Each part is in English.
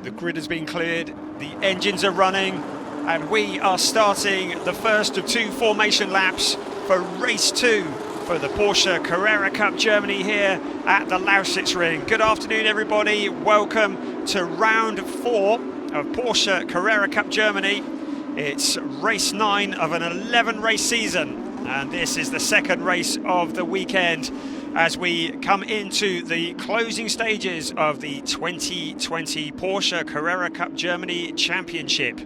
The grid has been cleared, the engines are running, and we are starting the first of two formation laps for race 2 for the Porsche Carrera Cup Germany here at the Lausitzring. Good afternoon, everybody. Welcome to round 4 of Porsche Carrera Cup Germany. It's race 9 of an 11 race season, and this is the second race of the weekend as we come into the closing stages of the 2020 Porsche Carrera Cup Germany Championship.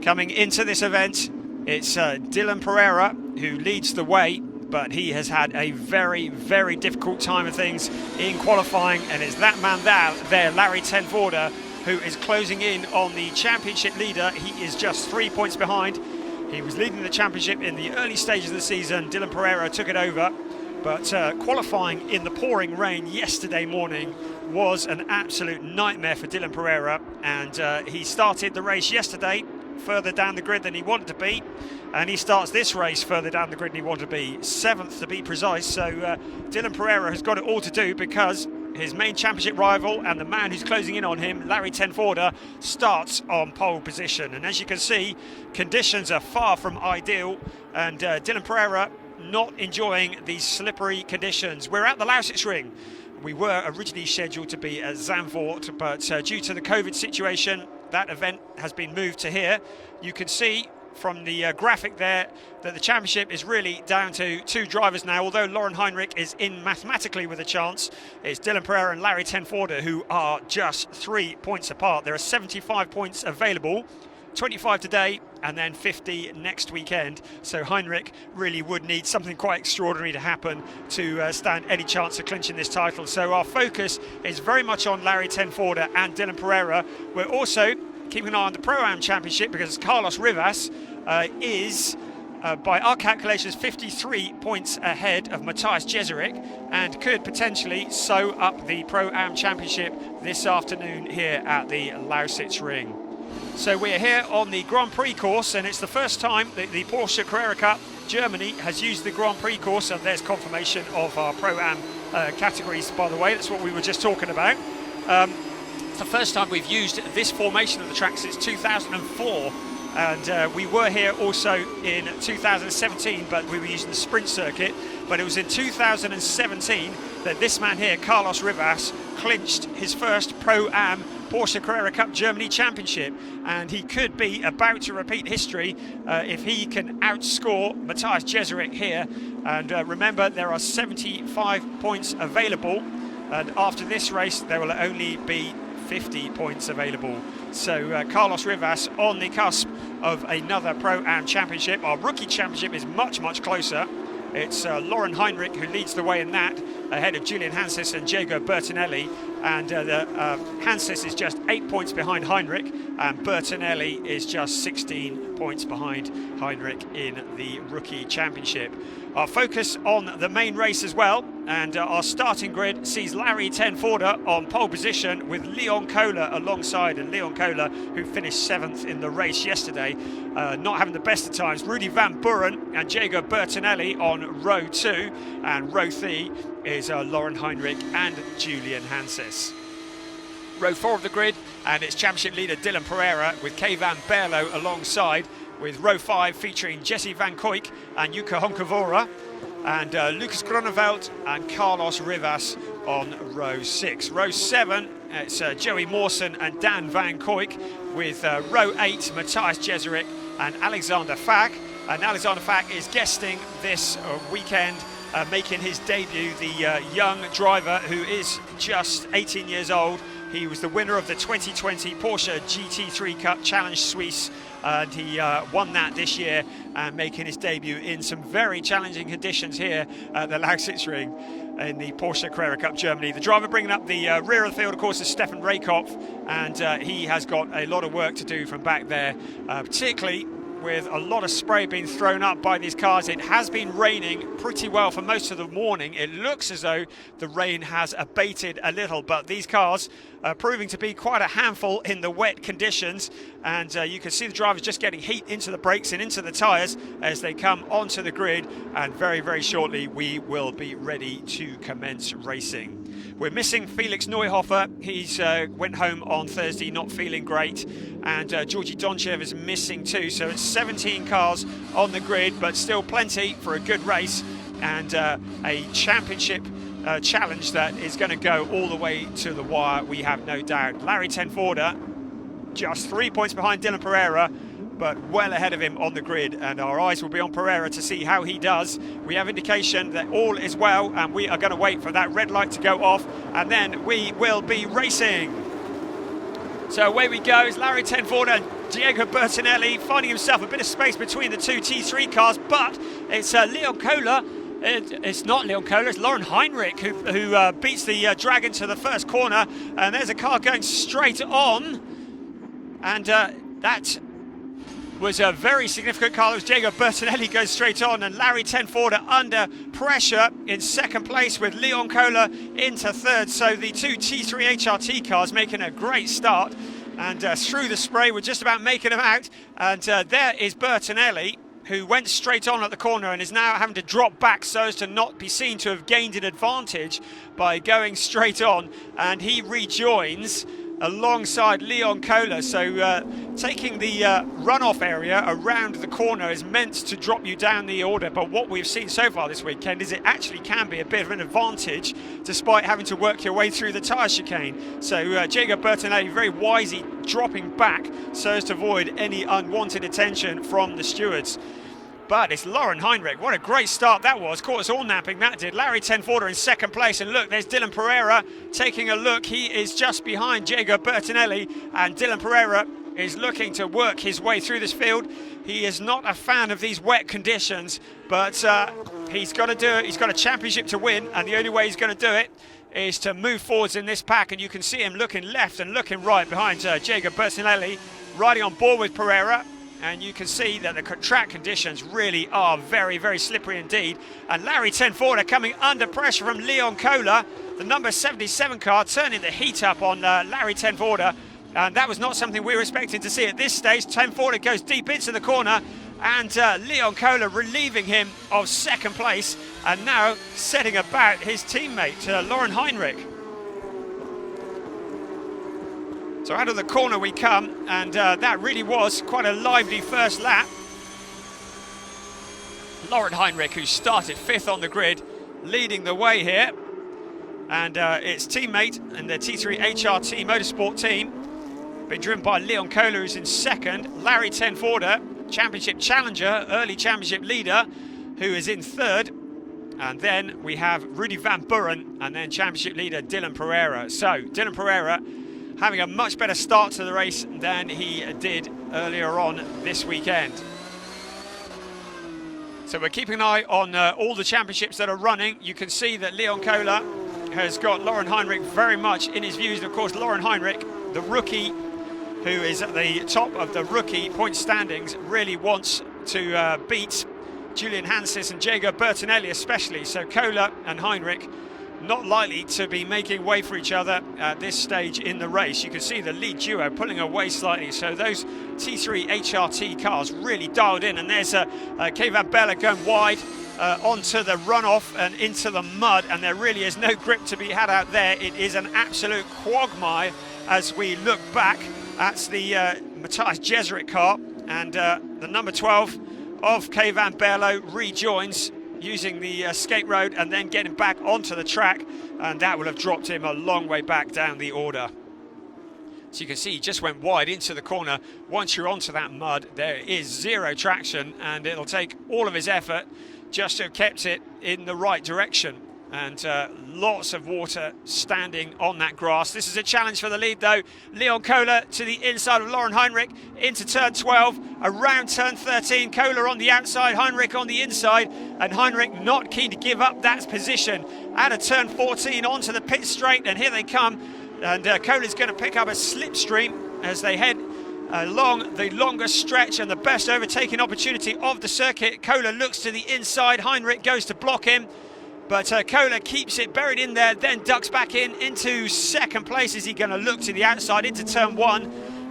Coming into this event, it's Dylan Pereira who leads the way, but he has had a very, very difficult time of things in qualifying, and it's that man there, Larry Tenvoorde, who is closing in on the championship leader. He is just 3 points behind. He was leading the championship in the early stages of the season. Dylan Pereira took it over. But qualifying in the pouring rain yesterday morning was an absolute nightmare for Dylan Pereira, and he started the race yesterday further down the grid than he wanted to be, and he starts this race further down the grid than he wanted to be, 7th to be precise. So Dylan Pereira has got it all to do, because his main championship rival and the man who's closing in on him, Larry Tenvoorde, starts on pole position. And as you can see, conditions are far from ideal, and Dylan Pereira not enjoying these slippery conditions. We're at the Lausitzring. We were originally scheduled to be at Zandvoort, but due to the COVID situation, that event has been moved to here. You can see from the graphic there that the championship is really down to 2 drivers now, although Lauren Heinrich is in mathematically with a chance. It's Dylan Pereira and Larry Tenvoorde who are just 3 points apart. There are 75 points available, 25 today and then 50 next weekend. So Heinrich really would need something quite extraordinary to happen to stand any chance of clinching this title. So our focus is very much on Larry Tenvoorde and Dylan Pereira. We're also keeping an eye on the Pro-Am Championship, because Carlos Rivas is, by our calculations, 53 points ahead of Matthias Jeserik, and could potentially sew up the Pro-Am Championship this afternoon here at the Lausitzring. So we're here on the Grand Prix course, and it's the first time that the Porsche Carrera Cup Germany has used the Grand Prix course, and there's confirmation of our Pro-Am categories, by the way. That's what we were just talking about. It's the first time we've used this formation of the track since 2004, and we were here also in 2017, but we were using the sprint circuit. But it was in 2017 that this man here, Carlos Rivas, clinched his first Pro-Am Porsche Carrera Cup Germany Championship, and he could be about to repeat history if he can outscore Matthias Jeserik here. And remember, there are 75 points available, and after this race there will only be 50 points available. So Carlos Rivas on the cusp of another Pro-Am Championship. Our rookie championship is much, much closer. It's Lauren Heinrich who leads the way in that, ahead of Julian Hanses and Diego Bertinelli. And Hanses is just 8 points behind Heinrich, and Bertinelli is just 16 points behind Heinrich in the Rookie Championship. Our focus on the main race as well, and our starting grid sees Larry Tenvoorde on pole position with Leon Kohler alongside, and Leon Kohler, who finished 7th in the race yesterday, not having the best of times. Rudy Van Buren and Diego Bertinelli on row 2, and row 3 is Lauren Heinrich and Julian Hanses. Row 4 of the grid, and it's championship leader Dylan Pereira with Keivan Berlo alongside, with row 5 featuring Jesse Van Kuijk and Jukka Honkavora, and Lucas Groneveld and Carlos Rivas on row 6. Row 7, it's Joey Mawson and Dan Van Kuijk, with row 8 Matthias Jeserik and Alexander Fack. And Alexander Fack is guesting this weekend, making his debut, the young driver who is just 18 years old. He was the winner of the 2020 Porsche GT3 Cup Challenge Suisse, and he won that this year, and making his debut in some very challenging conditions here at the Lausitzring in the Porsche Carrera Cup Germany. The driver bringing up the rear of the field, of course, is Stefan Raykopf, and he has got a lot of work to do from back there, particularly with a lot of spray being thrown up by these cars. It has been raining pretty well for most of the morning. It looks as though the rain has abated a little, but these cars are proving to be quite a handful in the wet conditions, and you can see the drivers just getting heat into the brakes and into the tyres as they come onto the grid, and very, very shortly we will be ready to commence racing. We're missing Felix Neuhofer. He's went home on Thursday not feeling great, and Georgi Donchev is missing too. So it's 17 cars on the grid, but still plenty for a good race and a championship challenge that is going to go all the way to the wire, we have no doubt. Larry Tenforder just 3 points behind Dylan Pereira, but well ahead of him on the grid, and our eyes will be on Pereira to see how he does. We have indication that all is well, and we are going to wait for that red light to go off, and then we will be racing. So away we go. It's Larry Tenforder and Diego Bertinelli finding himself a bit of space between the two T3 cars, but it's Leon Kohler. It's not Leon Kohler, it's Lauren Heinrich who beats the Dragon to the first corner, and there's a car going straight on, and that was a very significant car. It was Diego Bertinelli goes straight on, and Larry Tenforder under pressure in second place with Leon Kohler into third. So the two T3 HRT cars making a great start, and through the spray we're just about making them out, and there is Bertinelli, who went straight on at the corner and is now having to drop back so as to not be seen to have gained an advantage by going straight on, and he rejoins alongside Leon Kohler. So taking the runoff area around the corner is meant to drop you down the order, but what we've seen so far this weekend is it actually can be a bit of an advantage despite having to work your way through the tyre chicane. So Diego Bertinelli very wisely dropping back so as to avoid any unwanted attention from the stewards. But it's Lauren Heinrich. What a great start that was. Caught us all napping, that did. Larry Tenforder in second place. And look, there's Dylan Pereira taking a look. He is just behind Diego Bertinelli. And Dylan Pereira is looking to work his way through this field. He is not a fan of these wet conditions, but he's got to do it. He's got a championship to win, and the only way he's going to do it is to move forwards in this pack. And you can see him looking left and looking right behind Diego Bertinelli, riding on board with Pereira. And you can see that the track conditions really are very, very slippery indeed. And Larry Tenforder coming under pressure from Leon Kohler, the number 77 car, turning the heat up on Larry Tenforder. And that was not something we were expecting to see at this stage. Tenforder goes deep into the corner, and Leon Kohler relieving him of second place, and now setting about his teammate, Lauren Heinrich. So out of the corner we come, and that really was quite a lively first lap. Lauren Heinrich, who started fifth on the grid, leading the way here. And its teammate and the T3 HRT Motorsport team, been driven by Leon Kohler, who's in second. Larry Tenforder, championship challenger, early championship leader, who is in third. And then we have Rudy Van Buren, and then championship leader Dylan Pereira. So Dylan Pereira having a much better start to the race than he did earlier on this weekend. So we're keeping an eye on all the championships that are running. You can see that Leon Kohler has got Lauren Heinrich very much in his views. And of course, Lauren Heinrich, the rookie, who is at the top of the rookie point standings, really wants to beat Julian Hansis and Diego Bertinelli especially. So Kohler and Heinrich not likely to be making way for each other at this stage in the race. You can see the lead duo pulling away slightly, so those T3 HRT cars really dialed in, and there's Kay Van Bella going wide onto the runoff and into the mud, and there really is no grip to be had out there. It is an absolute quagmire as we look back. That's the Matthias Jeserit car, and the number 12 of Kay Van Berlo rejoins using the escape road and then getting back onto the track, and that will have dropped him a long way back down the order. So you can see he just went wide into the corner. Once you're onto that mud, there is zero traction, and it'll take all of his effort just to have kept it in the right direction. And lots of water standing on that grass. This is a challenge for the lead though. Leon Kohler to the inside of Lauren Heinrich into turn 12, around turn 13. Kohler on the outside, Heinrich on the inside, and Heinrich not keen to give up that position. Out of turn 14 onto the pit straight, and here they come. And Kohler's going to pick up a slipstream as they head along the longest stretch and the best overtaking opportunity of the circuit. Kohler looks to the inside, Heinrich goes to block him. But Kohler keeps it buried in there, then ducks back into second place. Is he going to look to the outside into turn 1,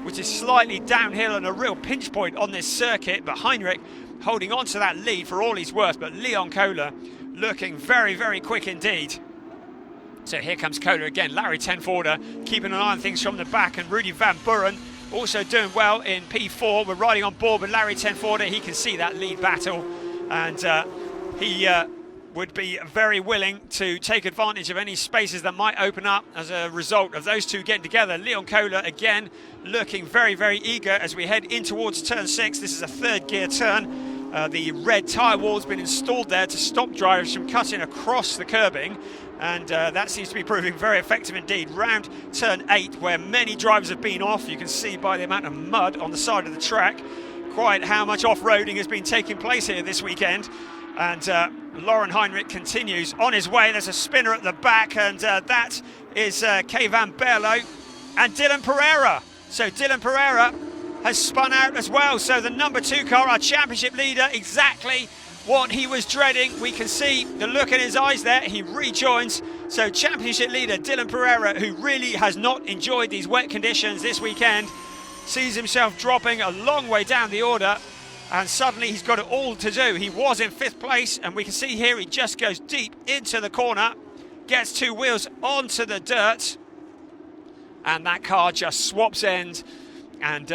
which is slightly downhill and a real pinch point on this circuit. But Heinrich holding on to that lead for all he's worth. But Leon Kohler looking very, very quick indeed. So here comes Kohler again. Larry Tenforder keeping an eye on things from the back, and Rudy Van Buren also doing well in P4. We're riding on board with Larry Tenforder. He can see that lead battle, and he would be very willing to take advantage of any spaces that might open up as a result of those two getting together. Leon Kohler again looking very, very eager as we head in towards turn 6. This is a third gear turn. The red tyre wall has been installed there to stop drivers from cutting across the curbing, and that seems to be proving very effective indeed. Round turn 8, where many drivers have been off, you can see by the amount of mud on the side of the track quite how much off-roading has been taking place here this weekend. And Lauren Heinrich continues on his way. There's a spinner at the back, and that is Kay Van Berlo and Dylan Pereira. So Dylan Pereira has spun out as well. So the number 2 car, our championship leader, exactly what he was dreading. We can see the look in his eyes there. He rejoins. So championship leader Dylan Pereira, who really has not enjoyed these wet conditions this weekend, sees himself dropping a long way down the order, and suddenly he's got it all to do. He was in 5th place, and we can see here he just goes deep into the corner, gets 2 wheels onto the dirt, and that car just swaps end, and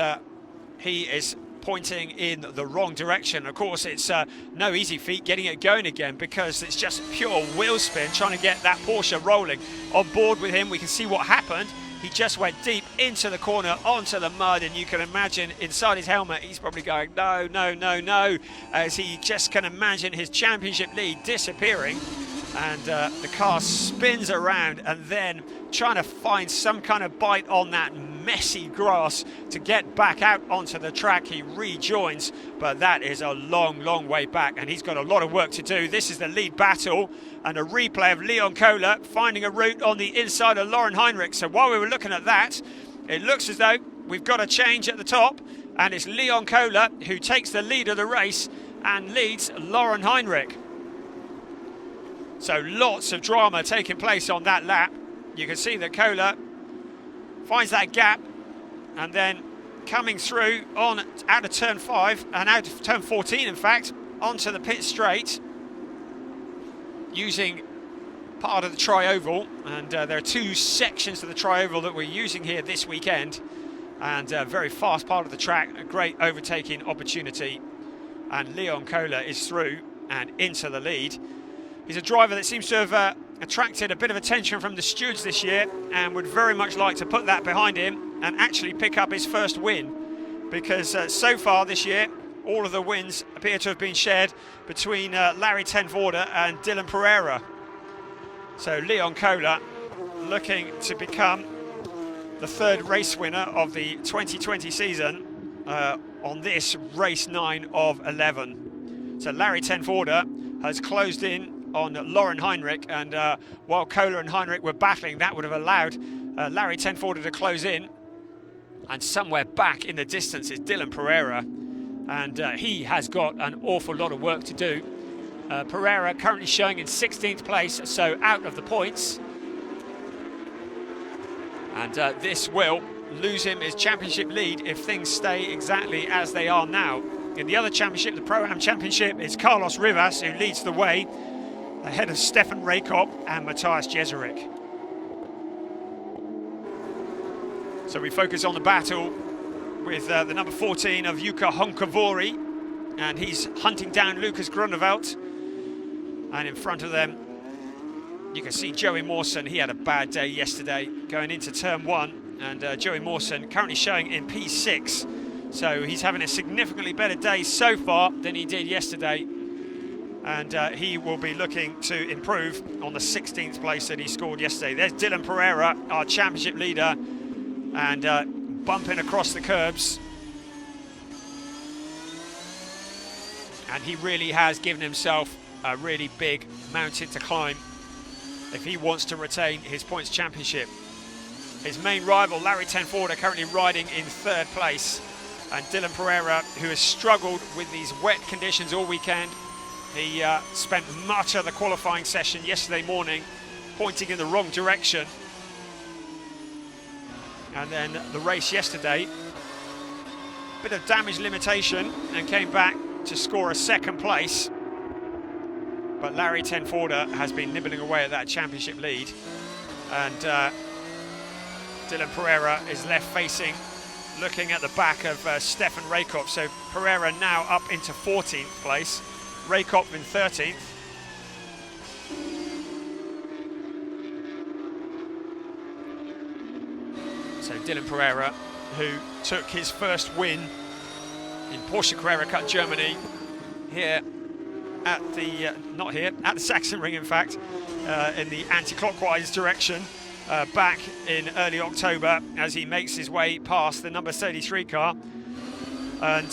he is pointing in the wrong direction. Of course, it's no easy feat getting it going again, because it's just pure wheel spin trying to get that Porsche rolling. On board with him, we can see what happened. He just went deep into the corner, onto the mud, and you can imagine inside his helmet he's probably going, no, no, no, no, as he just can imagine his championship lead disappearing, and the car spins around, and then trying to find some kind of bite on that messy grass to get back out onto the track. He rejoins, but that is a long, long way back, and he's got a lot of work to do. This is the lead battle, and a replay of Leon Kohler finding a route on the inside of Lauren Heinrich. So while we were looking at that, it looks as though we've got a change at the top, and it's Leon Kohler who takes the lead of the race and leads Lauren Heinrich. So lots of drama taking place on that lap. You can see that Kohler finds that gap, and then coming through on out of turn 5 and out of turn 14, in fact, onto the pit straight, using part of the tri-oval. And there are 2 sections of the tri-oval that we're using here this weekend, and a very fast part of the track, a great overtaking opportunity, and Leon Kohler is through and into the lead. He's a driver that seems to have attracted a bit of attention from the stewards this year, and would very much like to put that behind him and actually pick up his first win, because so far this year all of the wins appear to have been shared between Larry Tenforder and Dylan Pereira. So Leon Kohler looking to become the 3rd race winner of the 2020 season on this race 9 of 11. So Larry Tenforder has closed in on Lauren Heinrich, and while Kohler and Heinrich were battling, that would have allowed Larry Tenforder to close in, and somewhere back in the distance is Dylan Pereira, and he has got an awful lot of work to do. Pereira currently showing in 16th place, so out of the points, and this will lose him his championship lead if things stay exactly as they are now. In the other championship, the Pro-Am Championship, it's Carlos Rivas who leads the way, ahead of Stefan Rakop and Matthias Jeserik. So we focus on the battle with the number 14 of Jukka Honkavori, and he's hunting down Lucas Grunewald. And in front of them, you can see Joey Mawson. He had a bad day yesterday going into turn 1, and Joey Mawson currently showing in P6. So he's having a significantly better day so far than he did yesterday, and he will be looking to improve on the 16th place that he scored yesterday. There's Dylan Pereira, our championship leader, and bumping across the curbs. And he really has given himself a really big mountain to climb if he wants to retain his points championship. His main rival, Larry Tenforder, currently riding in 3rd place. And Dylan Pereira, who has struggled with these wet conditions all weekend, he spent much of the qualifying session yesterday morning pointing in the wrong direction. And then the race yesterday, bit of damage limitation, and came back to score a 2nd place. But Larry Tenforder has been nibbling away at that championship lead. and Dylan Pereira is left facing, looking at the back of Stefan Raykop. So Pereira now up into 14th place, Raykop in 13th. So Dylan Pereira, who took his first win in Porsche Carrera Cup Germany here at the, at the Sachsenring in fact, in the anti-clockwise direction, back in early October as he makes his way past the number 33 car. And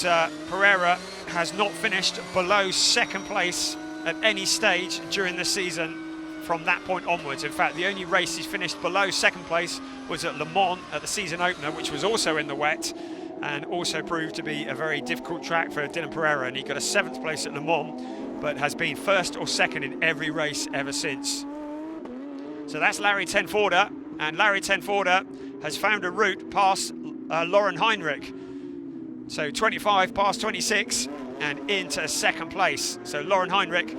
Pereira has not finished below second place at any stage during the season from that point onwards. In fact, the only race he's finished below second place was at Le Mans at the season opener, which was also in the wet and also proved to be a very difficult track for Dylan Pereira, and he got a 7th place at Le Mans, but has been first or second in every race ever since. So that's Larry Tenforder, and Larry Tenforder has found a route past Lauren Heinrich. So 25 past 26 and into second place. So Lauren Heinrich,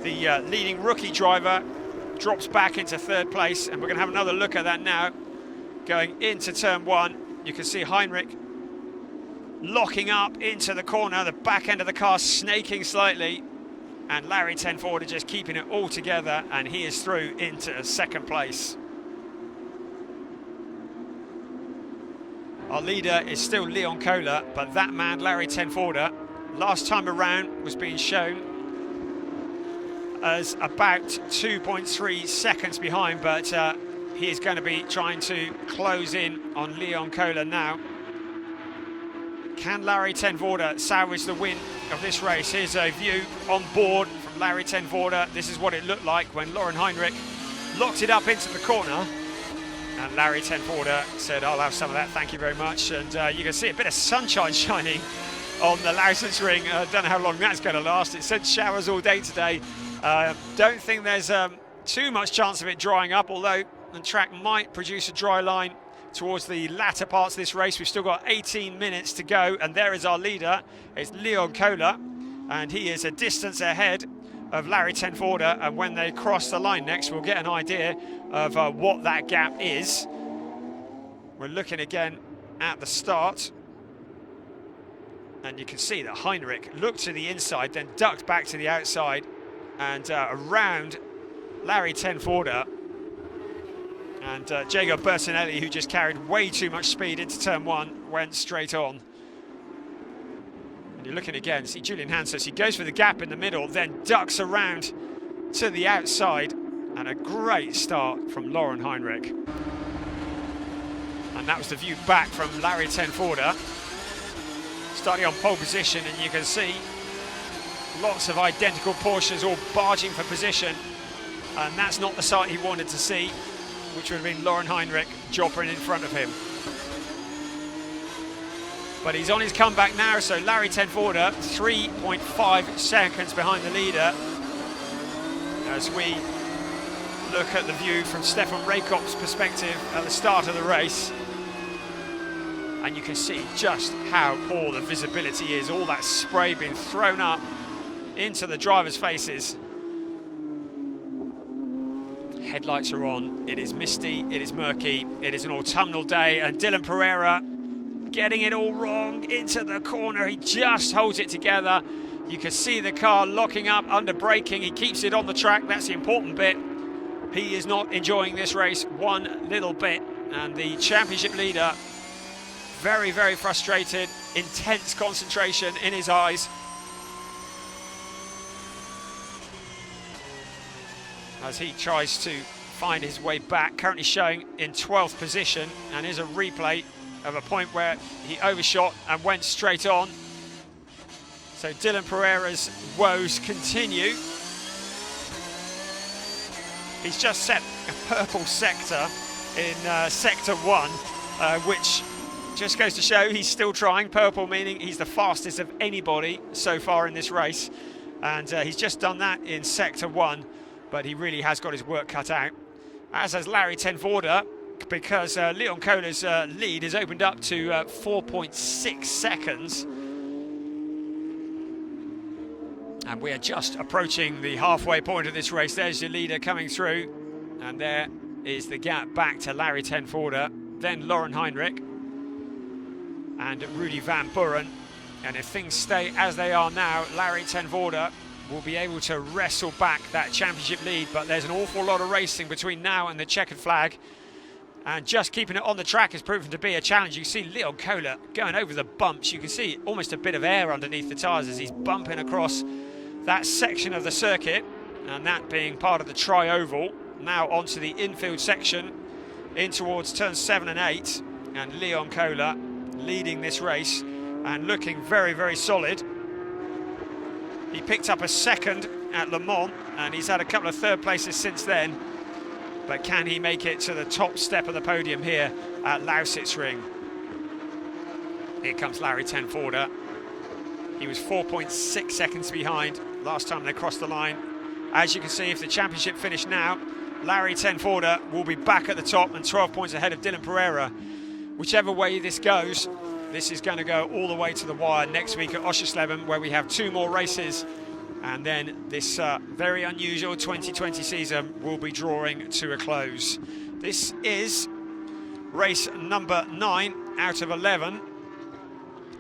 the leading rookie driver, drops back into 3rd place, and we're going to have another look at that now. Going into turn 1, you can see Heinrich locking up into the corner, the back end of the car snaking slightly, and Larry Tenforder just keeping it all together, and he is through into 2nd place. Our leader is still Leon Kohler, but that man, Larry Tenforder, last time around was being shown as about 2.3 seconds behind, but he is going to be trying to close in on Leon Kohler now. Can Larry Tenforder salvage the win of this race? Here's a view on board from Larry Tenforder. This is what it looked like when Lauren Heinrich locked it up into the corner. And Larry Tenforder said, I'll have some of that, thank you very much. And you can see a bit of sunshine shining on the Lausitzring. Don't know how long that's going to last. It said showers all day today. Don't think there's too much chance of it drying up, although the track might produce a dry line towards the latter parts of this race. We've still got 18 minutes to go, and there is our leader. It's Leon Kohler, and he is a distance ahead of Larry Tenforder, and when they cross the line next, we'll get an idea of what that gap is. We're looking again at the start, and you can see that Heinrich looked to the inside, then ducked back to the outside, and around Larry Tenforder. And Jago Bertinelli, who just carried way too much speed into turn 1, went straight on. And you're looking again, see Julian Hanses, he goes for the gap in the middle, then ducks around to the outside, and a great start from Lauren Heinrich. And that was the view back from Larry Tenforder, starting on pole position, and you can see lots of identical Porsches all barging for position, and that's not the sight he wanted to see, which would have been Lauren Heinrich jobbering in front of him. But he's on his comeback now, so Larry Tenforder 3.5 seconds behind the leader as we look at the view from Stefan Raykop's perspective at the start of the race. And you can see just how poor the visibility is, all that spray being thrown up into the drivers' faces. Headlights are on, it is misty, it is murky, it is an autumnal day, and Dylan Pereira getting it all wrong into the corner. He just holds it together. You can see the car locking up under braking. He keeps it on the track, that's the important bit. He is not enjoying this race one little bit, and the championship leader very, very frustrated, intense concentration in his eyes. As he tries to find his way back, currently showing in 12th position, and here's a replay of a point where he overshot and went straight on. So Dylan Pereira's woes continue. He's just set a purple sector in sector 1, which just goes to show he's still trying. Purple meaning he's the fastest of anybody so far in this race, and he's just done that in sector 1. But he really has got his work cut out, as has Larry Tenforder, because Leon Kohler's lead is opened up to 4.6 seconds. And we are just approaching the halfway point of this race. There's your leader coming through, and there is the gap back to Larry ten Voorde, then Lauren Heinrich and Rudy van Buren. And if things stay as they are now, Larry ten Voorde will be able to wrestle back that championship lead, but there's an awful lot of racing between now and the checkered flag, and just keeping it on the track has proven to be a challenge. You see Leon Kohler going over the bumps. You can see almost a bit of air underneath the tyres as he's bumping across that section of the circuit, and that being part of the tri-oval. Now onto the infield section in towards turns 7 and 8, and Leon Kohler leading this race and looking very, very solid. He picked up a second at Le Mans, and he's had a couple of third places since then. But can he make it to the top step of the podium here at Lausitzring? Here comes Larry ten Voorde. He was 4.6 seconds behind last time they crossed the line. As you can see, if the championship finished now, Larry ten Voorde will be back at the top and 12 points ahead of Dylan Pereira. Whichever way this goes, this is going to go all the way to the wire next week at Oschersleben, where we have 2 more races, and then this very unusual 2020 season will be drawing to a close. This is race number 9 out of 11,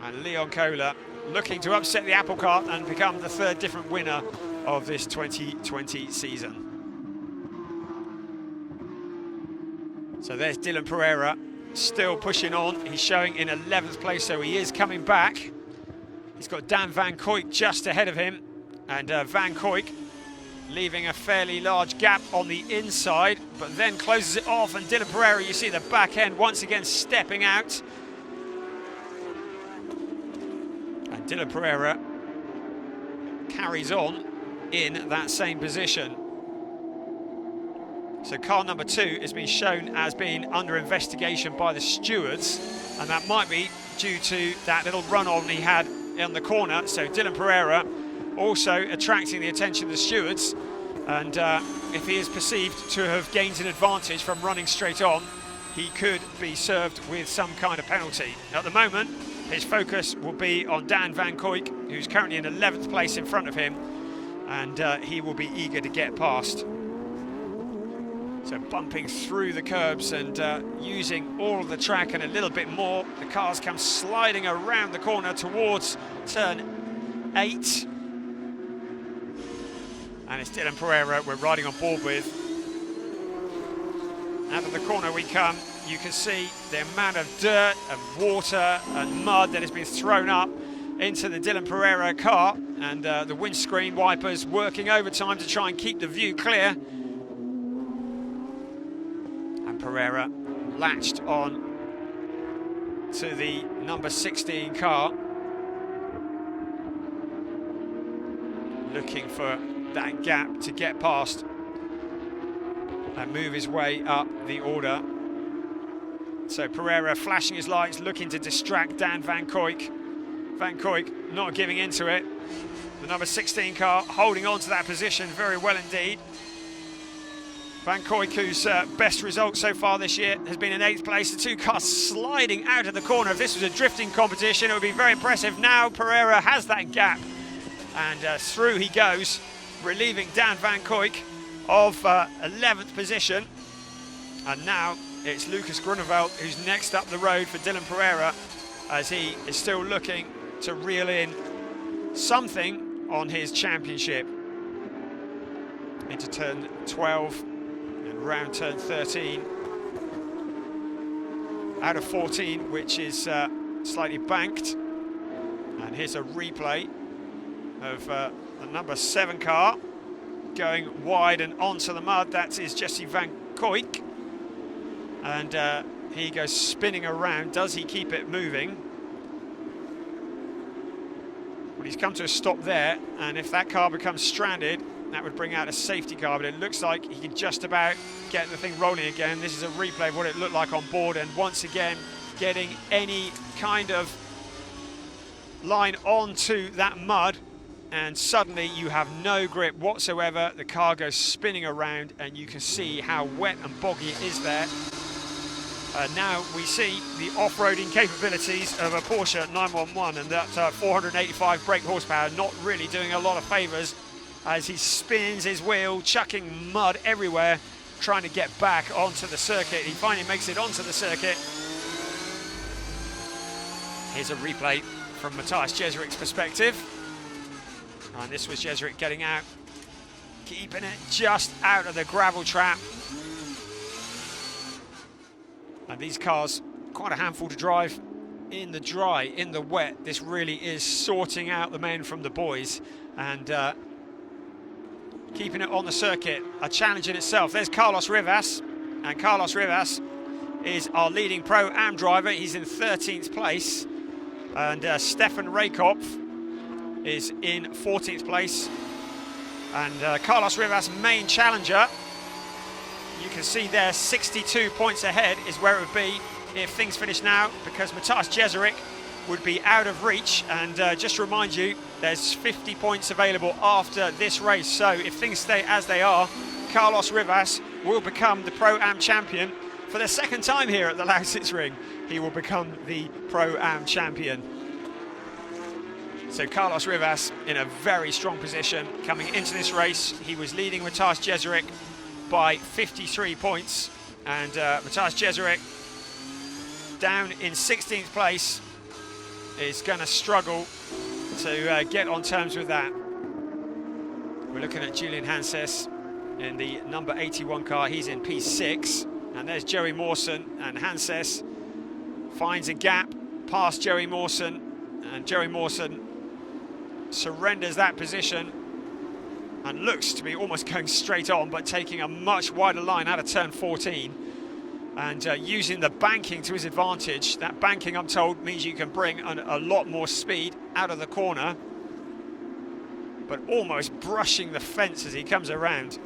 and Leon Kohler looking to upset the apple cart and become the 3rd different winner of this 2020 season. So there's Dylan Pereira, still pushing on. He's showing in 11th place, so he is coming back. He's got Dan van Kuijk just ahead of him, and Van Kuijk leaving a fairly large gap on the inside, but then closes it off, and Dylan Pereira, you see the back end once again stepping out. And Dylan Pereira carries on in that same position. So car number 2 has been shown as being under investigation by the stewards, and that might be due to that little run-on he had in the corner. So Dylan Pereira also attracting the attention of the stewards, and if he is perceived to have gained an advantage from running straight on, he could be served with some kind of penalty. At the moment, his focus will be on Dan van Kuijk, who's currently in 11th place in front of him, and he will be eager to get past. So bumping through the curbs and using all of the track and a little bit more. The cars come sliding around the corner towards turn 8. And it's Dylan Pereira we're riding on board with. Out of the corner we come. You can see the amount of dirt and water and mud that has been thrown up into the Dylan Pereira car, and the windscreen wipers working overtime to try and keep the view clear. Pereira latched on to the number 16 car, looking for that gap to get past and move his way up the order. So Pereira flashing his lights, looking to distract Dan van Kuijk. Van Kuijk not giving into it. The number 16 car holding on to that position very well indeed. Van Kuijk, whose best result so far this year has been in 8th place. The 2 cars sliding out of the corner. If this was a drifting competition, it would be very impressive. Now Pereira has that gap, and through he goes, relieving Dan van Kuijk of 11th position. And now it's Lucas Grunewald who's next up the road for Dylan Pereira, as he is still looking to reel in something on his championship into turn 12. Around turn 13 out of 14, which is slightly banked. And here's a replay of the number 7 car going wide and onto the mud. That is Jesse Van Kuijk, and he goes spinning around. Does he keep it moving? Well, he's come to a stop there, and if that car becomes stranded, that would bring out a safety car, but it looks like he can just about get the thing rolling again. This is a replay of what it looked like on board, and once again getting any kind of line onto that mud, and suddenly you have no grip whatsoever. The car goes spinning around, and you can see how wet and boggy it is there. Now we see the off-roading capabilities of a Porsche 911, and that 485 brake horsepower not really doing a lot of favours as he spins his wheel, chucking mud everywhere. trying to get back onto the circuit. He finally makes it onto the circuit. Here's a replay from Matthias Jeserik's perspective. And this was Jeserik getting out, keeping it just out of the gravel trap. And these cars, quite a handful to drive in the dry, in the wet. This really is sorting out the men from the boys and keeping it on the circuit, a challenge in itself. There's Carlos Rivas, and Carlos Rivas is our leading Pro-Am driver. He's in 13th place, and Stefan Raykopf is in 14th place. And Carlos Rivas, main challenger. You can see there 62 points ahead is where it would be if things finish now, because Matthias Jeserik would be out of reach. And just to remind you, there's 50 points available after this race. So if things stay as they are, Carlos Rivas will become the Pro-Am champion for the second time here at the Lausitzring. He will become the Pro-Am champion. So Carlos Rivas in a very strong position coming into this race. He was leading Matthias Jeserik by 53 points, and Matthias Jeserik down in 16th place is going to struggle to get on terms with that. We're looking at Julian Hanses in the number 81 car. He's in P6, and there's Joey Mawson, and Hanses finds a gap past Joey Mawson, and Joey Mawson surrenders that position and looks to be almost going straight on, but taking a much wider line out of turn 14 and using the banking to his advantage. That banking, I'm told, means you can bring a lot more speed out of the corner, but almost brushing the fence as he comes around.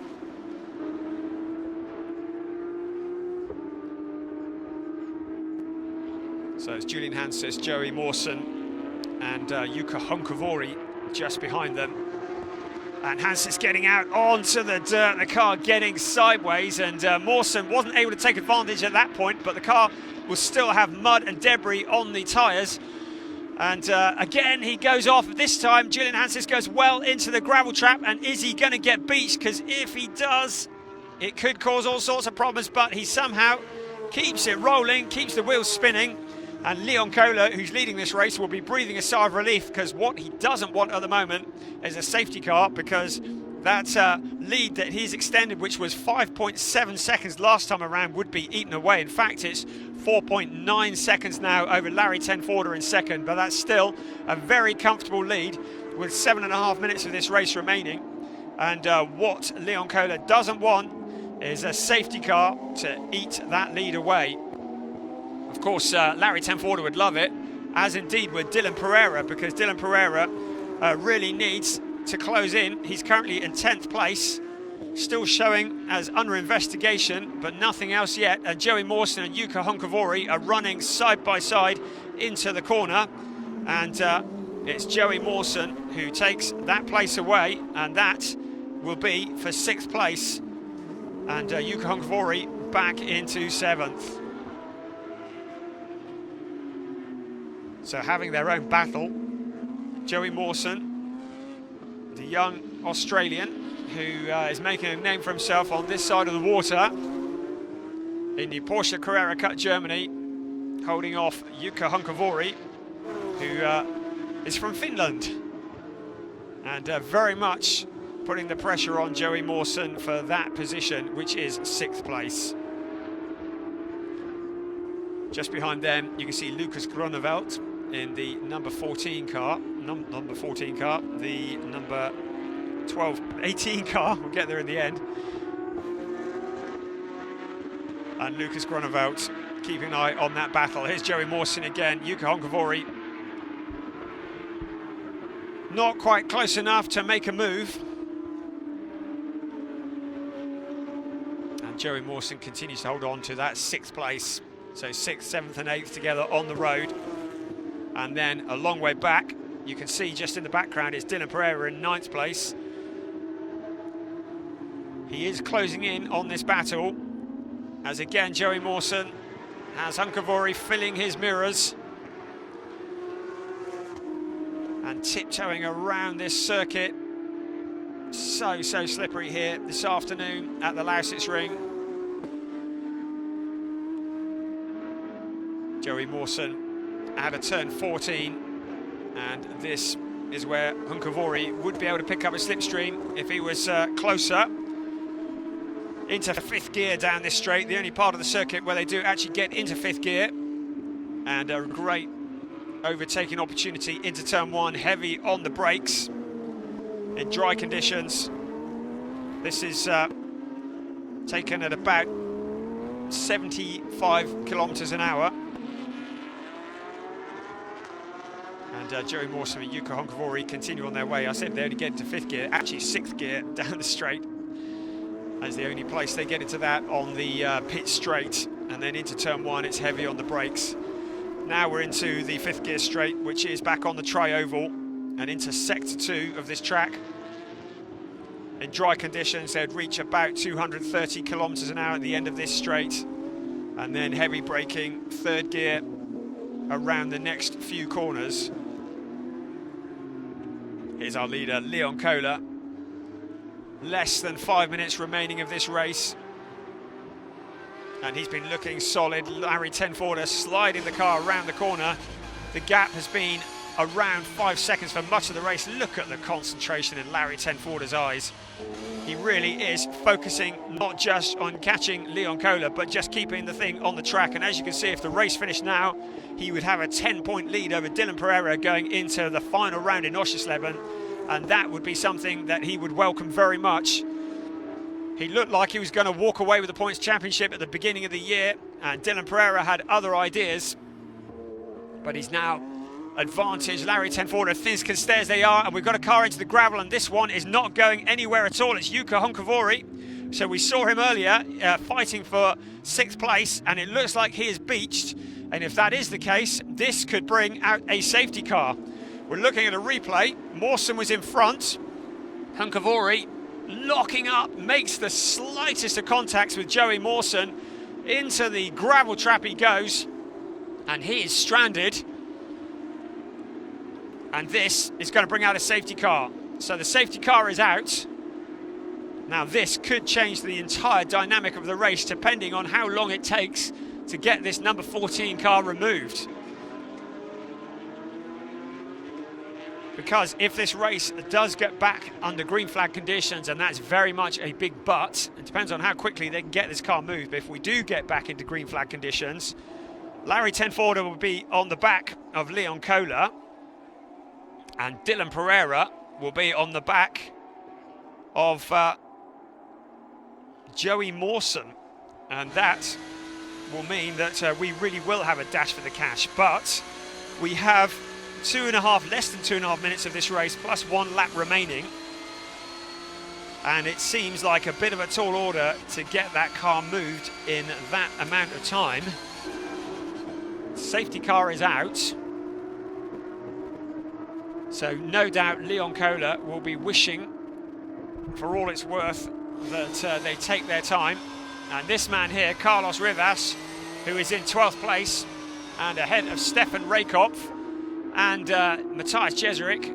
So it's Julian Hanses, Joey Mawson and Jukka Honkavori just behind them. And Hanses getting out onto the dirt, the car getting sideways, and Mawson wasn't able to take advantage at that point, but the car will still have mud and debris on the tyres. And again, he goes off. This time, Julian Hanses goes well into the gravel trap, and is he going to get beached? Because if he does, it could cause all sorts of problems, but he somehow keeps it rolling, keeps the wheels spinning. And Leon Kohler, who's leading this race, will be breathing a sigh of relief, because what he doesn't want at the moment is a safety car, because that lead that he's extended, which was 5.7 seconds last time around, would be eaten away. In fact, it's 4.9 seconds now over Larry Tenforder in second, but that's still a very comfortable lead with 7.5 minutes of this race remaining. And what Leon Kohler doesn't want is a safety car to eat that lead away. Of course, Larry Tenforder would love it, as indeed would Dylan Pereira, because Dylan Pereira really needs to close in. He's currently in 10th place, still showing as under investigation, but nothing else yet. And Joey Mawson and Jukka Honkavori are running side by side into the corner. And it's Joey Mawson who takes that place away, and that will be for 6th place. And Jukka Honkavori back into 7th. So having their own battle, Joey Mawson, the young Australian who is making a name for himself on this side of the water in the Porsche Carrera Cup Germany, holding off Jukka Honkavori, who is from Finland, and very much putting the pressure on Joey Mawson for that position, which is 6th place. Just behind them, you can see Lucas Gronevelt in the number 14 car, number 14 car, the number 18 car, we'll get there in the end. And Lucas Gronevelt keeping an eye on that battle. Here's Joey Mawson again, Jukka Honkavori. Not quite close enough to make a move. And Joey Mawson continues to hold on to that 6th place. So 6th, 7th and 8th together on the road. And then a long way back, you can see just in the background is Dylan Pereira in 9th place. He is closing in on this battle, as again Joey Mawson has Honkavori filling his mirrors and tiptoeing around this circuit. So slippery here this afternoon at the Lausitzring. Joey Mawson out of turn 14, and this is where Hunkavori would be able to pick up a slipstream if he was closer. Into fifth gear down this straight, the only part of the circuit where they do actually get into fifth gear, and a great overtaking opportunity into turn one, heavy on the brakes in dry conditions. This is taken at about 75 kilometers an hour. And Joey Mawson and Yuka Hunkavori continue on their way. I said they only get into fifth gear, actually sixth gear down the straight. That's the only place they get into that on the pit straight. And then into turn one, it's heavy on the brakes. Now we're into the fifth gear straight, which is back on the tri-oval and into sector 2 of this track. In dry conditions, they'd reach about 230 kilometers an hour at the end of this straight. And then heavy braking, third gear around the next few corners. Here's our leader, Leon Kohler. Less than 5 minutes remaining of this race. And he's been looking solid. Larry Tenforder sliding the car around the corner. The gap has been around 5 seconds for much of the race. Look at the concentration in Larry Tenforder's eyes. He really is focusing not just on catching Leon Kohler, but just keeping the thing on the track. And as you can see, if the race finished now, he would have a 10-point lead over Dylan Pereira going into the final round in Oschersleben. And that would be something that he would welcome very much. He looked like he was going to walk away with the points championship at the beginning of the year, and Dylan Pereira had other ideas, but he's now advantaged Larry Tenforder. Things can stay as they are, and we've got a car into the gravel, and this one is not going anywhere at all. It's Yuka Hunkavori. So we saw him earlier fighting for 6th place, and it looks like he is beached. And if that is the case, this could bring out a safety car. We're looking at a replay. Mawson was in front. Hunkavori locking up, makes the slightest of contacts with Joey Mawson. Into the gravel trap he goes, and he is stranded. And this is going to bring out a safety car. So the safety car is out. Now this could change the entire dynamic of the race, depending on how long it takes to get this number 14 car removed. Because if this race does get back under green flag conditions, and that's very much a big but, it depends on how quickly they can get this car moved, but if we do get back into green flag conditions, Larry Tenforder will be on the back of Leon Kohler, and Dylan Pereira will be on the back of Joey Mawson, and that will mean that we really will have a dash for the cash. But we have less than 2.5 minutes of this race, plus 1 lap remaining. And it seems like a bit of a tall order to get that car moved in that amount of time. Safety car is out. So no doubt Leon Kohler will be wishing, for all it's worth, that they take their time. And this man here, Carlos Rivas, who is in 12th place and ahead of Stefan Raykopf and Matthias Jeserik,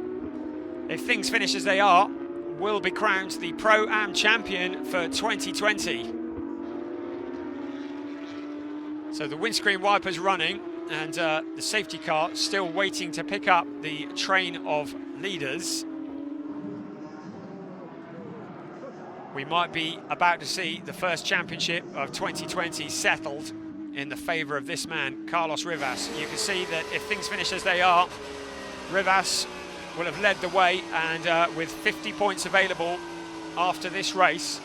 if things finish as they are, will be crowned the Pro-Am champion for 2020. So the windscreen wipers running, and the safety car still waiting to pick up the train of leaders. We might be about to see the first championship of 2020 settled in the favour of this man, Carlos Rivas. You can see that if things finish as they are, Rivas will have led the way, and with 50 points available after this race,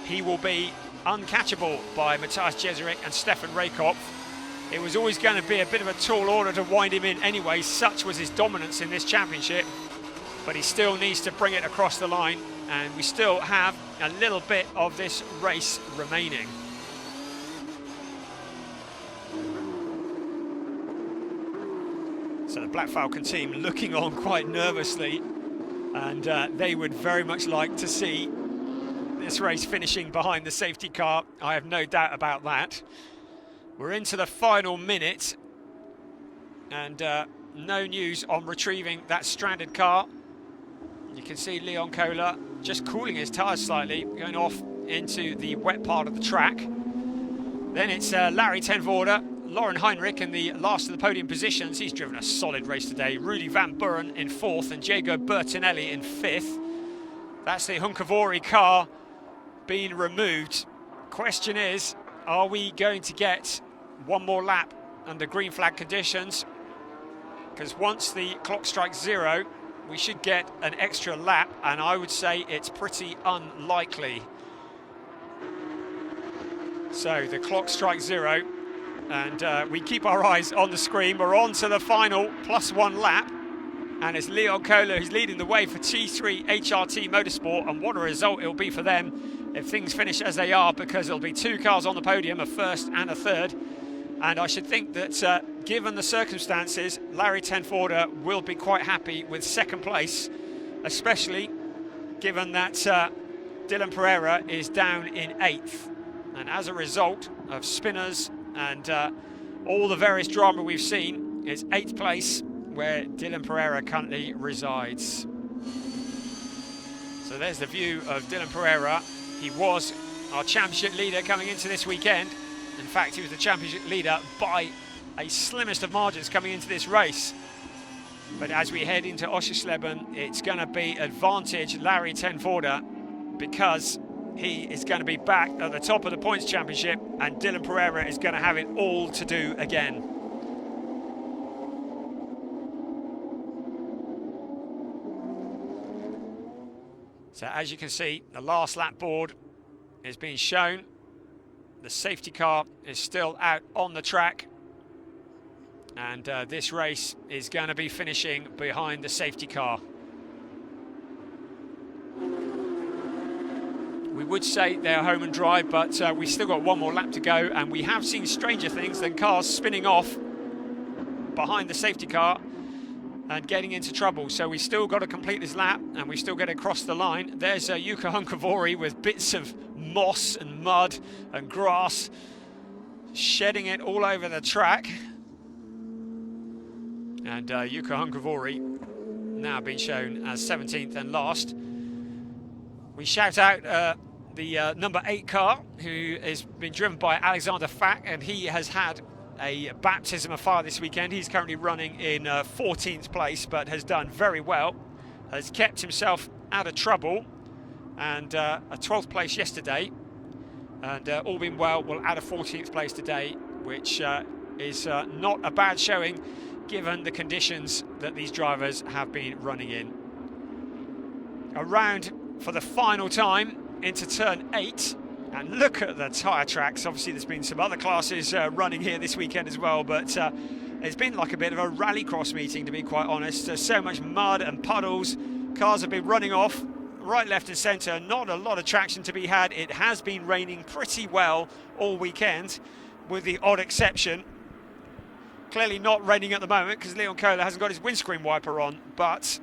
he will be uncatchable by Matthias Jeserik and Stefan Raykopf. It was always going to be a bit of a tall order to wind him in anyway, such was his dominance in this championship, but he still needs to bring it across the line, and we still have a little bit of this race remaining. So the Black Falcon team looking on quite nervously, and they would very much like to see this race finishing behind the safety car. I have no doubt about that. We're into the final minute, and no news on retrieving that stranded car. You can see Leon Kohler just cooling his tyres slightly, going off into the wet part of the track. Then it's Larry Tenforder Lauren Heinrich in the last of the podium positions. He's driven a solid race today. Rudy Van Buren in 4th and Diego Bertinelli in 5th. That's the Hunkavori car being removed. Question is, are we going to get one more lap under green flag conditions? Because once the clock strikes 0, we should get an extra lap, and I would say it's pretty unlikely. So the clock strikes 0, and we keep our eyes on the screen. We're on to the final +1 lap, and it's Leon Kohler who's leading the way for T3 HRT Motorsport, and what a result it'll be for them if things finish as they are, because there'll be 2 cars on the podium, a 1st and a 3rd. And I should think that given the circumstances, Larry Tenforder will be quite happy with 2nd place, especially given that Dylan Pereira is down in 8th. And as a result of spinners and all the various drama we've seen, it's 8th place where Dylan Pereira currently resides. So there's the view of Dylan Pereira. He was our championship leader coming into this weekend. In fact, he was the championship leader by a slimmest of margins coming into this race. But as we head into Oschersleben, it's going to be advantage Larry Tenforder, because he is going to be back at the top of the points championship, and Dylan Pereira is going to have it all to do again. So as you can see, the last lap board is being shown. The safety car is still out on the track, and this race is going to be finishing behind the safety car. We would say they're home and dry, but we've still got 1 more lap to go, and we have seen stranger things than cars spinning off behind the safety car and getting into trouble. So we've still got to complete this lap, and we still get across the line. There's Jukka Hunkavori with bits of moss and mud and grass, shedding it all over the track. And Jukka Hunkavori now being shown as 17th and last. We shout out the number 8 car, who has been driven by Alexander Fack, and he has had a baptism of fire this weekend. He's currently running in 14th place, but has done very well, has kept himself out of trouble, and a 12th place yesterday, and all being well, will add a 14th place today, which is not a bad showing given the conditions that these drivers have been running in. Around for the final time into turn 8, and look at the tyre tracks. Obviously there's been some other classes running here this weekend as well, but it's been like a bit of a rallycross meeting, to be quite honest. There's so much mud and puddles, cars have been running off right, left and centre, not a lot of traction to be had. It has been raining pretty well all weekend, with the odd exception. Clearly not raining at the moment because Leon Kohler hasn't got his windscreen wiper on, but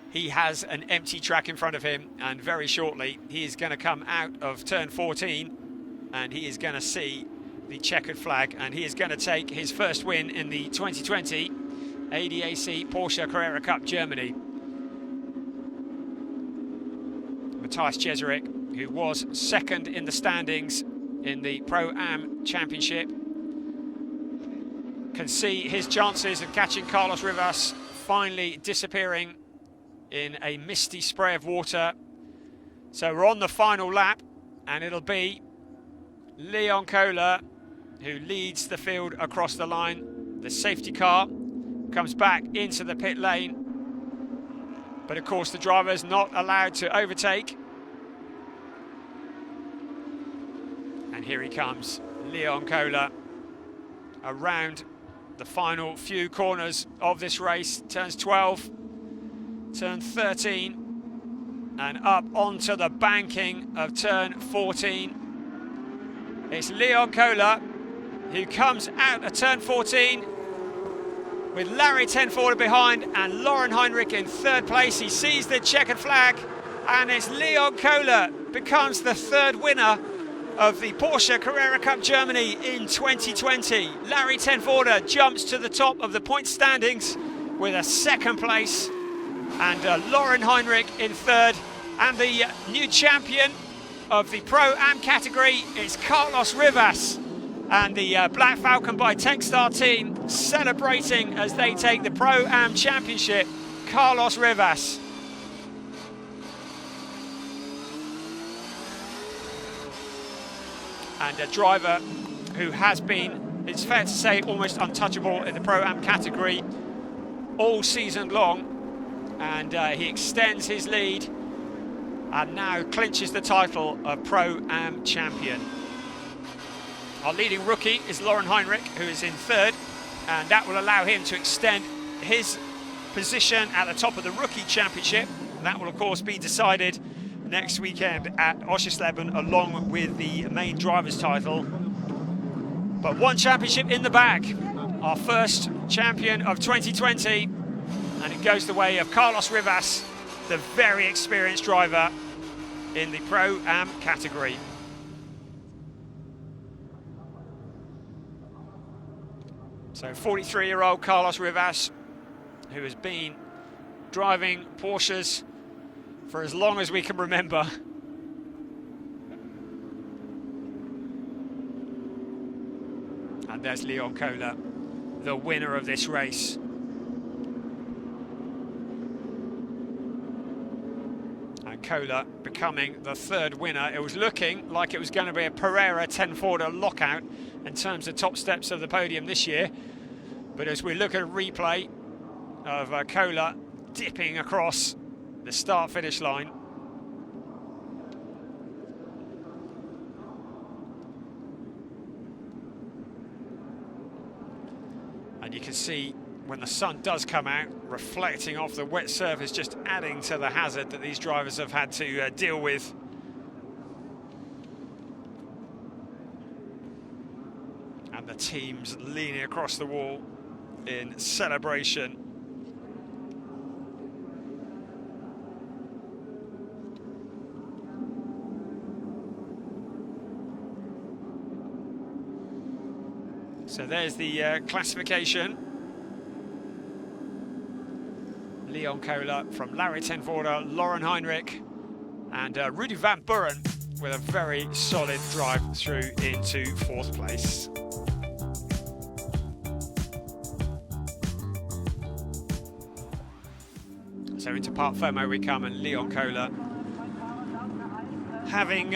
he has an empty track in front of him, and very shortly he is going to come out of turn 14 and he is going to see the checkered flag, and he is going to take his first win in the 2020 ADAC Porsche Carrera Cup Germany. Matthias Jeserik, who was 2nd in the standings in the Pro-Am Championship, can see his chances of catching Carlos Rivas finally disappearing in a misty spray of water. So we're on the final lap, and it'll be Leon Kohler who leads the field across the line. The safety car comes back into the pit lane, but of course the driver's not allowed to overtake. And here he comes, Leon Kohler, around the final few corners of this race. Turns 12, turn 13, and up onto the banking of turn 14. It's Leon Kohler who comes out of turn 14 with Larry Tenforder behind and Lauren Heinrich in 3rd place. He sees the checkered flag, and it's Leon Kohler becomes the 3rd winner of the Porsche Carrera Cup Germany in 2020. Larry Tenforder jumps to the top of the point standings with a 2nd place, and Lauren Heinrich in 3rd. And the new champion of the Pro-Am category is Carlos Rivas, And the Black Falcon by Techstar team celebrating as they take the Pro-Am Championship. Carlos Rivas. And a driver who has been, it's fair to say, almost untouchable in the Pro-Am category all season long. And he extends his lead and now clinches the title of Pro-Am champion. Our leading rookie is Lauren Heinrich, who is in third, and that will allow him to extend his position at the top of the rookie championship. That will of course be decided next weekend at Oschersleben along with the main driver's title. But one championship in the bag, our first champion of 2020, and it goes the way of Carlos Rivas, the very experienced driver in the Pro-Am category. So 43-year-old Carlos Rivas, who has been driving Porsches for as long as we can remember. And there's Leon Kohler, the winner of this race. And Kohler becoming the third winner. It was looking like it was going to be a Carrera 10-forder lockout in terms of top steps of the podium this year. But as we look at a replay of Kohler dipping across the start-finish line, and you can see when the sun does come out, reflecting off the wet surface, just adding to the hazard that these drivers have had to deal with. And the teams leaning across the wall in celebration. So there's the classification. Leon Kohler from Larry 10-forder, Lauren Heinrich, and Rudy Van Buren with a very solid drive through into fourth place. So into Parc Fermé we come, and Leon Kohler, having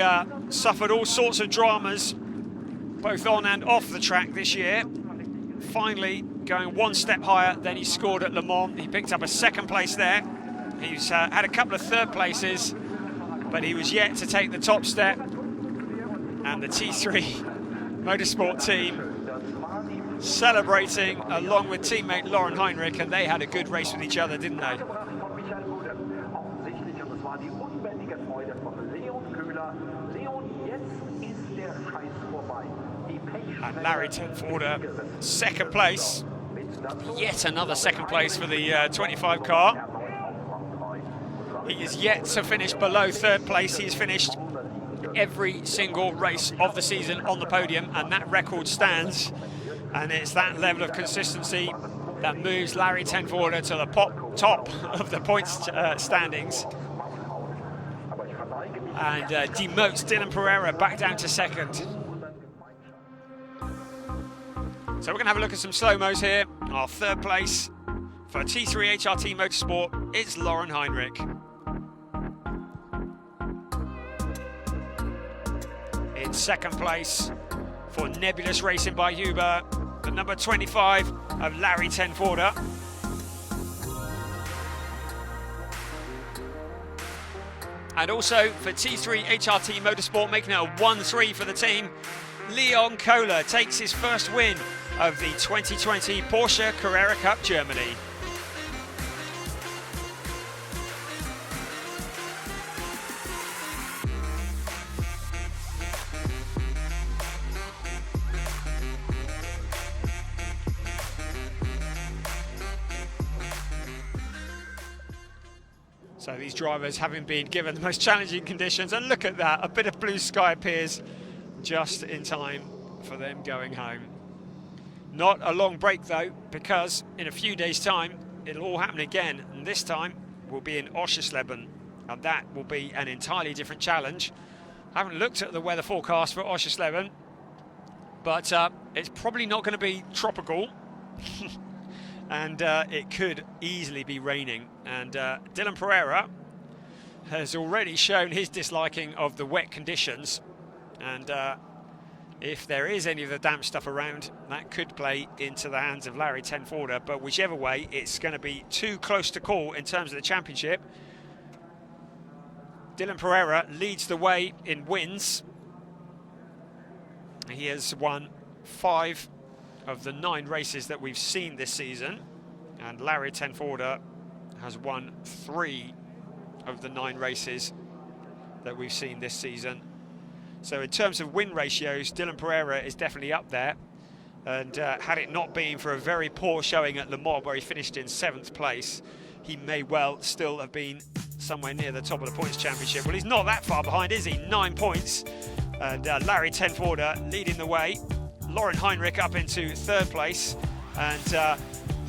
suffered all sorts of dramas both on and off the track this year, finally going one step higher than he scored at Le Mans. He picked up a second place there. He's had a couple of third places, but he was yet to take the top step. And the T3 Motorsport team celebrating along with teammate Lauren Heinrich, and they had a good race with each other, didn't they? And Larry 10-forder, second place. Yet another second place for the 25 car. He is yet to finish below third place. He's finished every single race of the season on the podium, and that record stands. And it's that level of consistency that moves Larry 10-forder to the top of the points standings, and demotes Dylan Pereira back down to second. So we're going to have a look at some slow-mos here. Our third place for T3 HRT Motorsport is Lauren Heinrich. In second place for Nebulous Racing by Huber, the number 25 of Larry 10-forder. And also for T3 HRT Motorsport, making it a 1-3 for the team, Leon Kohler takes his first win of the 2020 Porsche Carrera Cup Germany. So these drivers having been given the most challenging conditions, and look at that, a bit of blue sky appears just in time for them going home. Not a long break though, because in a few days' time it'll all happen again, and this time we'll be in Oschersleben, and that will be an entirely different challenge. I haven't looked at the weather forecast for Oschersleben, but it's probably not going to be tropical. And it could easily be raining. And Dylan Pereira has already shown his disliking of the wet conditions. And if there is any of the damp stuff around, that could play into the hands of Larry Tenforder. But whichever way, it's going to be too close to call in terms of the championship. Dylan Pereira leads the way in wins. He has won 5 of the 9 races that we've seen this season, and Larry Tenforder has won 3 of the 9 races that we've seen this season. So in terms of win ratios, Dylan Pereira is definitely up there, and had it not been for a very poor showing at Le Mans where he finished in 7th place, he may well still have been somewhere near the top of the points championship. Well, he's not that far behind, is he? 9 points, and Larry Tenforder leading the way. Lauren Heinrich up into 3rd place, and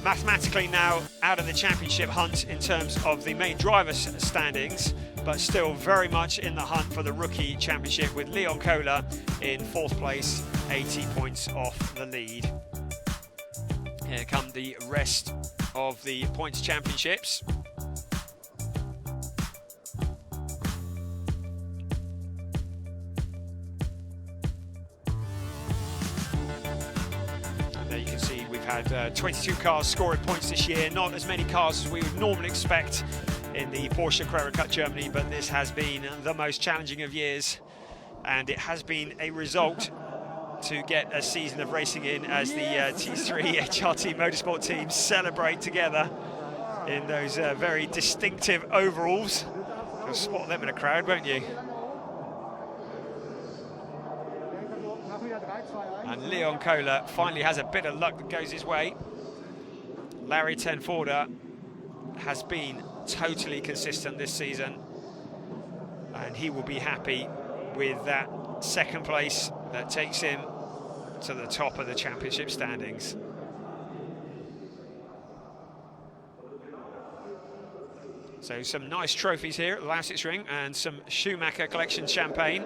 mathematically now out of the championship hunt in terms of the main driver's standings, but still very much in the hunt for the rookie championship, with Leon Kohler in 4th place, 80 points off the lead. Here come the rest of the points championships. Had 22 cars scoring points this year, not as many cars as we would normally expect in the Porsche Carrera Cup Germany, but this has been the most challenging of years, and it has been a result to get a season of racing in as the T3 HRT Motorsport teams celebrate together in those very distinctive overalls. You'll spot them in a crowd, won't you? And Leon Kohler finally has a bit of luck that goes his way. Larry Tenforder has been totally consistent this season, and he will be happy with that 2nd place that takes him to the top of the championship standings. So some nice trophies here at Lausitzring, and some Schumacher collection champagne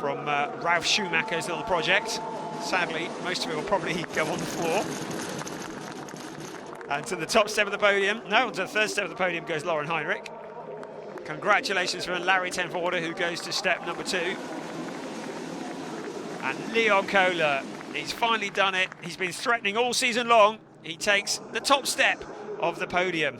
from Ralf Schumacher's little project. Sadly, most of it will probably go on the floor. And to the top step of the podium, no, to the 3rd step of the podium goes Lauren Heinrich. Congratulations from Larry Tenforder, who goes to step number 2. And Leon Kohler, he's finally done it. He's been threatening all season long. He takes the top step of the podium.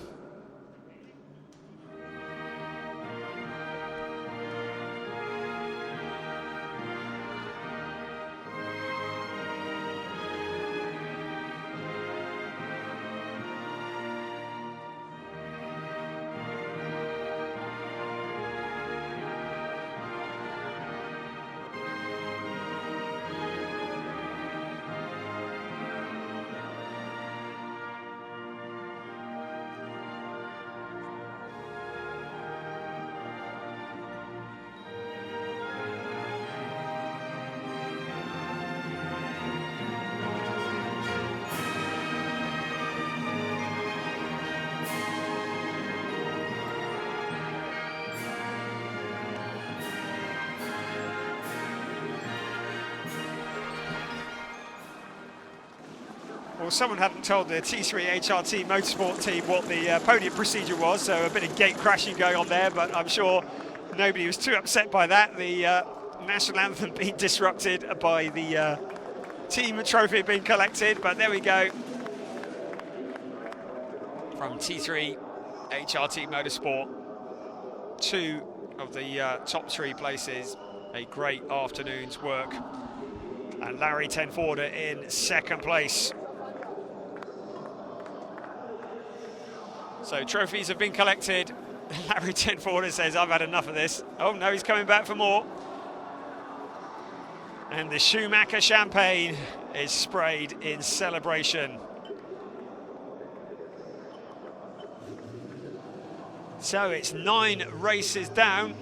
Well, someone hadn't told the T3 HRT Motorsport team what the podium procedure was, so a bit of gate crashing going on there, but I'm sure nobody was too upset by that. The national anthem being disrupted by the team trophy being collected, but there we go. From T3 HRT Motorsport, 2 of the top 3 places. A great afternoon's work. And Larry Tenforder in 2nd place. So trophies have been collected. Larry Tenforder says, I've had enough of this. Oh no, he's coming back for more. And the Schumacher champagne is sprayed in celebration. So it's 9 races down,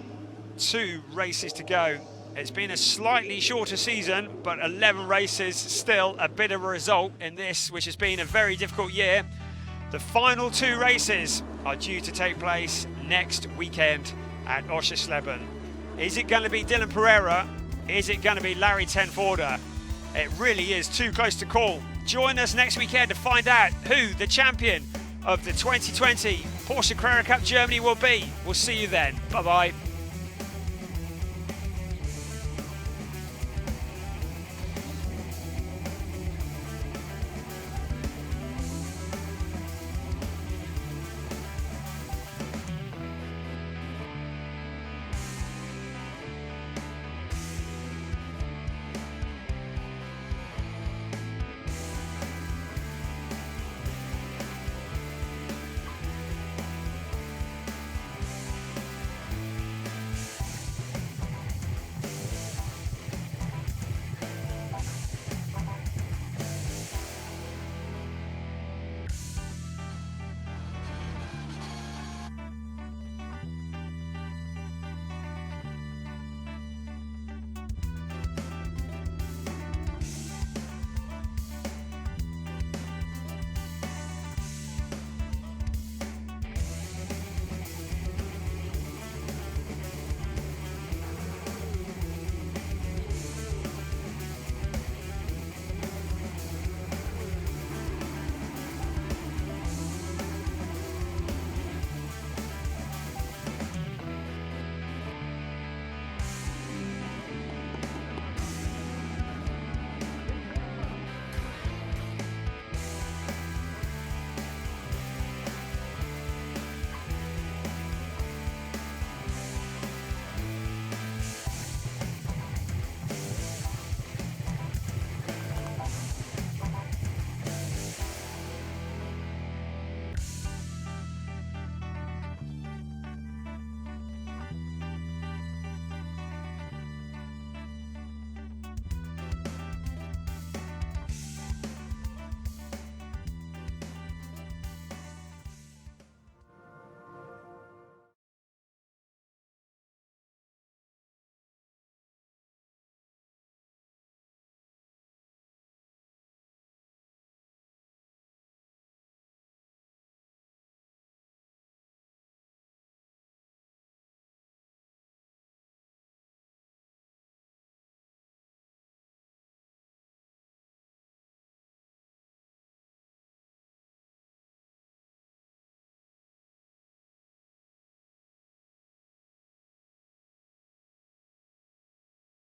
2 races to go. It's been a slightly shorter season, but 11 races, still a bit of a result in this, which has been a very difficult year. The final 2 races are due to take place next weekend at Oschersleben. Is it going to be Dylan Pereira? Is it going to be Larry Tenforder? It really is too close to call. Join us next weekend to find out who the champion of the 2020 Porsche Carrera Cup Germany will be. We'll see you then. Bye-bye.